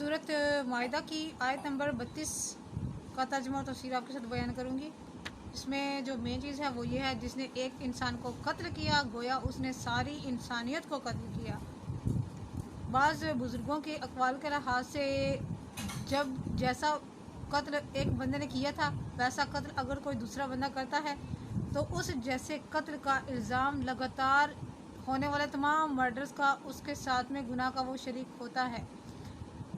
सूरत माइदा की आयत नंबर 32 का तर्जुमा और तफसीर आपके साथ बयान करूँगी। इसमें जो मेन चीज़ है वो ये है, जिसने एक इंसान को कत्ल किया गोया उसने सारी इंसानियत को कत्ल किया। बाज़ बुज़ुर्गों के अक़वाल के लिहाज से जब जैसा कत्ल एक बंदे ने किया था वैसा कत्ल अगर कोई दूसरा बंदा करता है तो उस जैसे कत्ल का इल्ज़ाम लगातार होने वाले तमाम मर्डर्स का उसके साथ में गुनाह का वो शरीक होता है।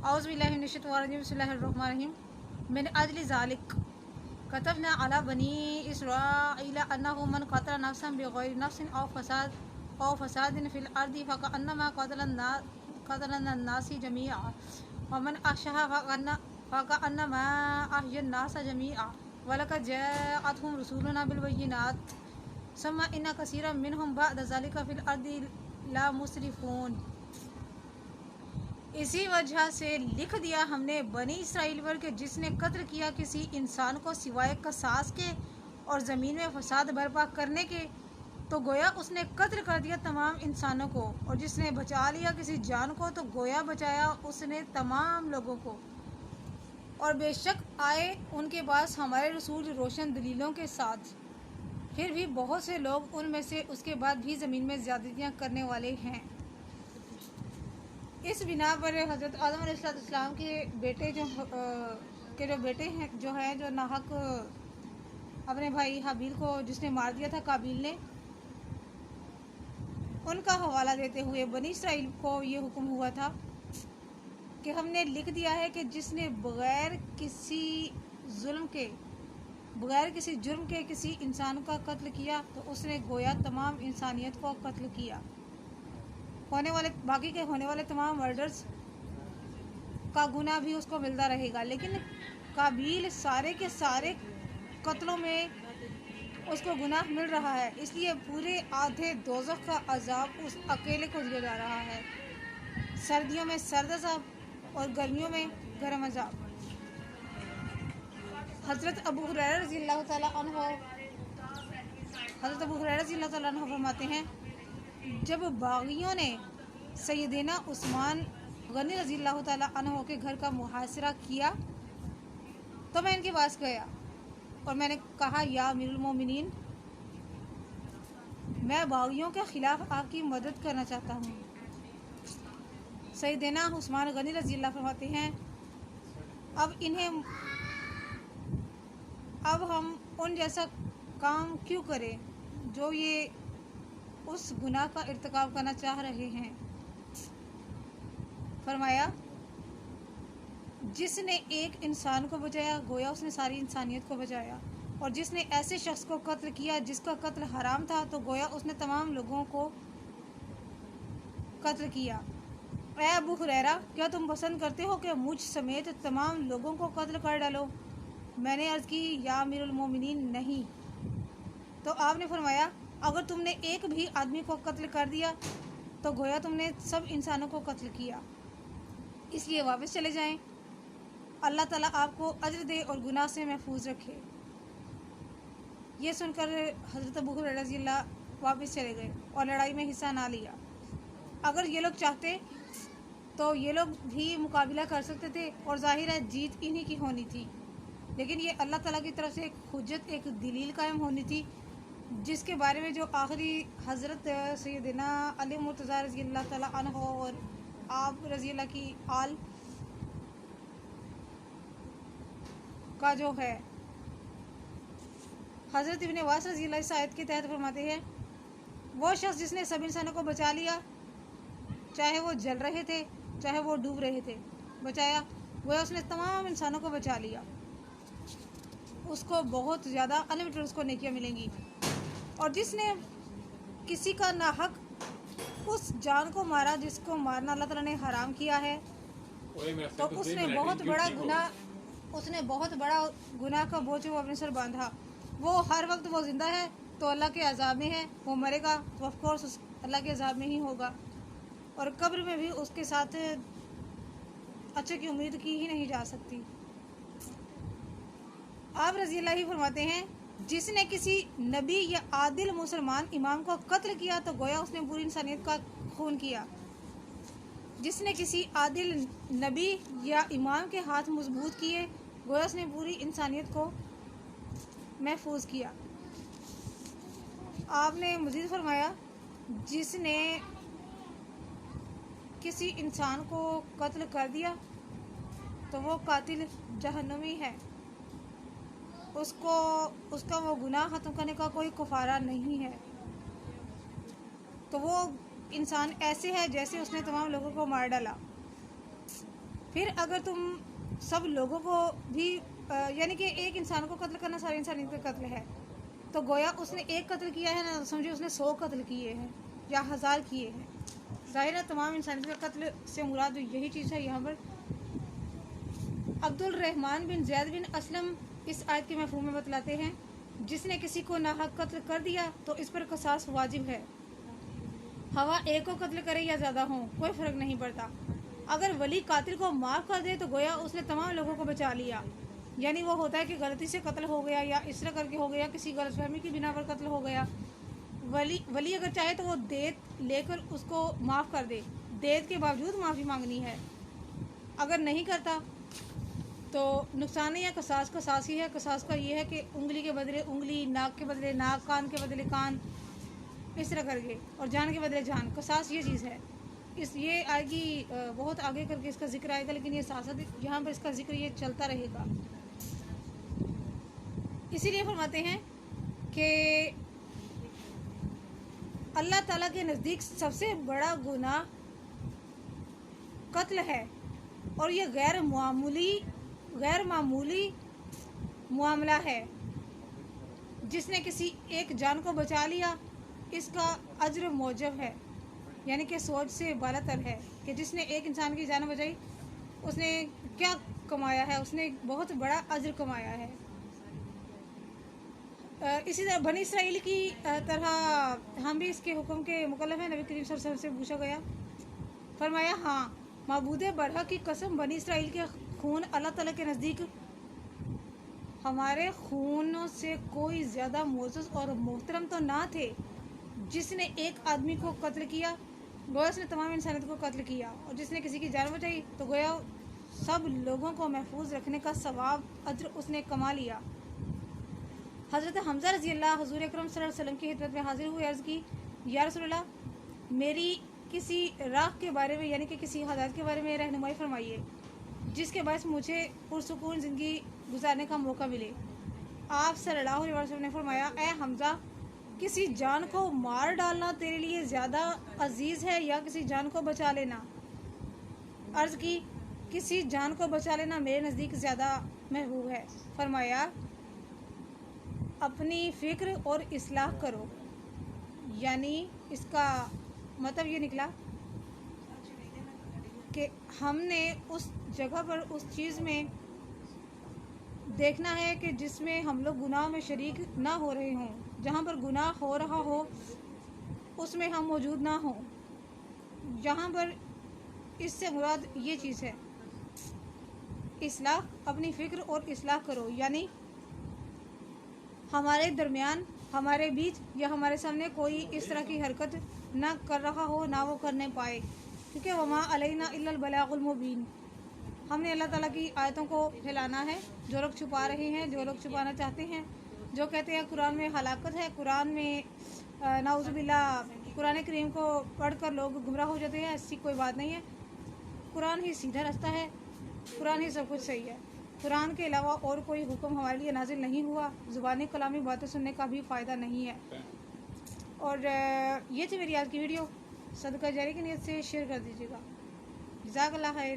औज़ु बिल्लाहि मिनश शैतानिर रजीम, बिस्मिल्लाहिर रहमानिर रहीम। मिन अजलि ज़ालिक कतबना अला बनी इसराईल अन्नहु मन क़तला नफ्सन बिग़ैरि नफ्सिन औ फ़सादिन फ़िल अर्दि फ़कअन्नमा क़तलन नासी जमीआ व मन अहयहा फ़कअन्नमा अहयन नास जमीआ वलक़द जाअतहुम रसूलुना बिल बय्यिनात सुम्मा इन्न कसीरम मिनहुम बअद ज़ालिका फ़िल अर्दि ला मुस्रिफ़ून। इसी वजह से लिख दिया हमने बनी इसराइल पर कि जिसने कत्ल किया किसी इंसान को सिवाय कसास के और ज़मीन में फसाद बर्पा करने के तो गोया उसने कत्ल कर दिया तमाम इंसानों को, और जिसने बचा लिया किसी जान को तो गोया बचाया उसने तमाम लोगों को। और बेशक आए उनके पास हमारे रसूल रोशन दलीलों के साथ, फिर भी बहुत से लोग उनमें से उसके बाद भी ज़मीन में ज़्यादतियाँ करने वाले हैं। इस बिना पर हज़रत आदम अलैहिस्सलाम के बेटे जो बेटे हैं जो नाहक अपने भाई हाबिल को जिसने मार दिया था काबिल ने, उनका हवाला देते हुए बनी इसराइल को ये हुक्म हुआ था कि हमने लिख दिया है कि जिसने बग़ैर किसी जुर्म के किसी इंसान का कत्ल किया तो उसने गोया तमाम इंसानियत को कत्ल किया। बाकी के होने वाले तमाम मर्डर्स का गुनाह भी उसको मिलता रहेगा, लेकिन काबिल सारे के सारे कत्लों में उसको गुनाह मिल रहा है, इसलिए पूरे आधे दोज़ख का अज़ाब उस अकेले को दिया जा रहा है। सर्दियों में सर्द अज़ाब और गर्मियों में गर्म अज़ाब। हज़रत अबू हुरैरा रज़ियल्लाहु तआला अन्हु फरमाते हैं, जब बागियों ने सैयदना उस्मान गनी रज़ियल्लाहु तआला अन्हु के घर का मुहासरा किया तो मैं इनके पास गया और मैंने कहा, या अमीरुल मोमिनीन, मैं बागियों के ख़िलाफ़ आपकी मदद करना चाहता हूँ। सैयदना उस्मान गनी रज़ियल्लाहु फरमाते हैं, अब हम उन जैसा काम क्यों करें जो ये उस गुनाह का इर्तिकाब करना चाह रहे हैं। फरमाया, जिसने एक इंसान को बचाया गोया उसने सारी इंसानियत को बचाया, और जिसने ऐसे शख्स को कत्ल किया जिसका कत्ल हराम था तो गोया उसने तमाम लोगों को कत्ल किया। ऐ अबू हुरैरा, क्या तुम पसंद करते हो कि मुझ समेत तमाम लोगों को कत्ल कर डालो? मैंने अर्ज़ की, या अमीरुल मोमिनीन, नहीं। तो आपने फरमाया, अगर तुमने एक भी आदमी को कत्ल कर दिया तो गोया तुमने सब इंसानों को कत्ल किया, इसलिए वापस चले जाएं। अल्लाह ताला आपको अज्र दे और गुनाह से महफूज रखे। ये सुनकर हज़रत अबू हुरैरा रज़ियल्लाहु वापस चले गए और लड़ाई में हिस्सा ना लिया। अगर ये लोग चाहते तो ये लोग भी मुकाबला कर सकते थे और ज़ाहिर है जीत इन्हीं की होनी थी, लेकिन ये अल्लाह ताला की तरफ से एक हुज्जत, एक दलील कायम होनी थी, जिसके बारे में जो आखिरी हज़रत सैयदना अली मुर्तज़ा रज़ियल्लाहु तआला अन्हु और आप रज़ियल्लाहु की आल का जो है हज़रत इब्न अब्बास रज़ियल्लाहु इस आयत के तहत फरमाते हैं, वो शख्स जिसने सब इंसानों को बचा लिया, चाहे वो जल रहे थे चाहे वो डूब रहे थे, बचाया, वह उसने तमाम इंसानों को बचा लिया, उसको बहुत ज़्यादा अनलिमिटेड उसको नेकियां मिलेंगी। और जिसने किसी का नाहक उस जान को मारा जिसको मारना अल्लाह ताला ने हराम किया है तो उसने बहुत बड़ा गुनाह का बोझ वो अपने सर बांधा। वो हर वक्त वो ज़िंदा है तो अल्लाह के अज़ाब में है, वो मरेगा तो ऑफ कोर्स अल्लाह के अज़ाब में ही होगा, और कब्र में भी उसके साथ अच्छे की उम्मीद की ही नहीं जा सकती। आप रज़ियल्लाहु ही फरमाते हैं, जिसने किसी नबी या आदिल मुसलमान इमाम को कत्ल किया तो गोया उसने पूरी इंसानियत का खून किया। جس نے کسی عادل نبی یا امام کے ہاتھ مضبوط کیے گویا اس نے پوری انسانیت کو محفوظ کیا۔ آپ نے مزید فرمایا جس نے کسی انسان کو قتل کر دیا تو وہ قاتل جہنمی ہے، اس کا وہ گناہ ختم کرنے کا کوئی کفارہ نہیں ہے، تو وہ انسان ایسے ہے جیسے اس نے تمام لوگوں کو مار ڈالا۔ پھر اگر تم سب لوگوں کو بھی یعنی کہ ایک انسان کو قتل کرنا سارے انسانیت کا قتل ہے، تو گویا اس نے ایک قتل کیا ہے نا، سمجھے اس نے 100 قتل کیے ہیں یا 1000 کیے ہیں۔ ظاہر ہے تمام انسانیت کا قتل سے مراد یہی چیز ہے۔ یہاں پر عبد الرحمن بن زید بن اسلم اس آیت کے مفہوم میں بتلاتے ہیں جس نے کسی کو ناحق قتل کر دیا تو اس پر قصاص واجب ہے، ہوا ایک کو قتل کرے یا زیادہ ہوں کوئی فرق نہیں پڑتا۔ اگر ولی قاتل کو معاف کر دے تو گویا اس نے تمام لوگوں کو بچا لیا، یعنی وہ ہوتا ہے کہ غلطی سے قتل ہو گیا یا اس طرح کر کے ہو گیا، کسی غلط فہمی کی بنا پر قتل ہو گیا۔ ولی اگر چاہے تو وہ دیت لے کر اس کو معاف کر دے، دیت کے باوجود معافی مانگنی ہے۔ اگر نہیں کرتا تو نقصان یا قصاص ہی ہے۔ قصاص کا یہ ہے کہ انگلی کے بدلے انگلی، ناک کے بدلے ناک، کان کے بدلے کان، اس طرح کر کے، اور جان کے بدلے جان۔ قصاص یہ چیز ہے، یہ آئے گی بہت آگے کر کے اس کا ذکر آئے گا، لیکن یہ ساتھ ساتھ یہاں پر اس کا ذکر یہ چلتا رہے گا۔ اسی لیے فرماتے ہیں کہ اللہ تعالیٰ کے نزدیک سب سے بڑا گناہ قتل ہے، اور یہ غیر معمولی معاملہ ہے۔ جس نے کسی ایک جان کو بچا لیا اس کا اجر موجب ہے، یعنی کہ سوچ سے بالا تر ہے کہ جس نے ایک انسان کی جان بچائی اس نے کیا کمایا ہے، اس نے بہت بڑا اجر کمایا ہے۔ اسی طرح بنی اسرائیل کی طرح ہم بھی اس کے حکم کے مکلف ہیں۔ نبی کریم صلی اللہ علیہ وسلم سے پوچھا گیا، فرمایا ہاں، معبود برحق کی قسم، بنی اسرائیل کے خون اللہ تعالیٰ کے نزدیک ہمارے خونوں سے کوئی زیادہ معزز اور محترم تو نہ تھے۔ جس نے ایک آدمی کو قتل کیا گویا اس نے تمام انسانیت کو قتل کیا، اور جس نے کسی کی جان بچائی تو گویا سب لوگوں کو محفوظ رکھنے کا ثواب اجر اس نے کما لیا۔ حضرت حمزہ رضی اللہ حضور اکرم صلی اللہ علیہ وسلم کی خدمت میں حاضر ہوئے، عرض کی، یا رسول اللہ، میری کسی راہ کے بارے میں یعنی کہ کسی ہدایت کے بارے میں رہنمائی فرمائیے جس کے باعث مجھے پرسکون زندگی گزارنے کا موقع ملے۔ آپ صلی اللہ علیہ وسلم نے فرمایا، اے حمزہ، کسی جان کو مار ڈالنا تیرے لیے زیادہ عزیز ہے یا کسی جان کو بچا لینا؟ عرض کی، کسی جان کو بچا لینا میرے نزدیک زیادہ محبوب ہے۔ فرمایا، اپنی فکر اور اصلاح کرو، یعنی اس کا مطلب یہ نکلا کہ ہم نے اس جگہ پر اس چیز میں دیکھنا ہے کہ جس میں ہم لوگ گناہ میں شریک نہ ہو رہے ہوں، جہاں پر گناہ ہو رہا ہو اس میں ہم موجود نہ ہوں۔ یہاں پر اس سے مراد یہ چیز ہے، اصلاح، اپنی فکر اور اصلاح کرو، یعنی ہمارے درمیان، ہمارے بیچ یا ہمارے سامنے کوئی اس طرح کی حرکت نہ کر رہا ہو، نہ وہ کرنے پائے، کیونکہ وما علینا الا البلاغ المبین۔ ہم نے اللہ تعالیٰ کی آیتوں کو پھیلانا ہے۔ جو لوگ چھپا رہے ہیں، جو لوگ چھپانا چاہتے ہیں، جو کہتے ہیں قرآن میں ہلاکت ہے، قرآن میں نعوذ باللہ قرآن کریم کو پڑھ کر لوگ گمراہ ہو جاتے ہیں، ایسی کوئی بات نہیں ہے۔ قرآن ہی سیدھا راستہ ہے، قرآن ہی سب کچھ صحیح ہے۔ قرآن کے علاوہ اور کوئی حکم ہمارے لیے نازل نہیں ہوا، زبانی کلامی باتیں سننے کا بھی فائدہ نہیں ہے۔ اور یہ تھی میری آج کی ویڈیو، صدقہ جاری کی نیت سے شیئر کر دیجیے گا۔ جزاک اللہ خیر۔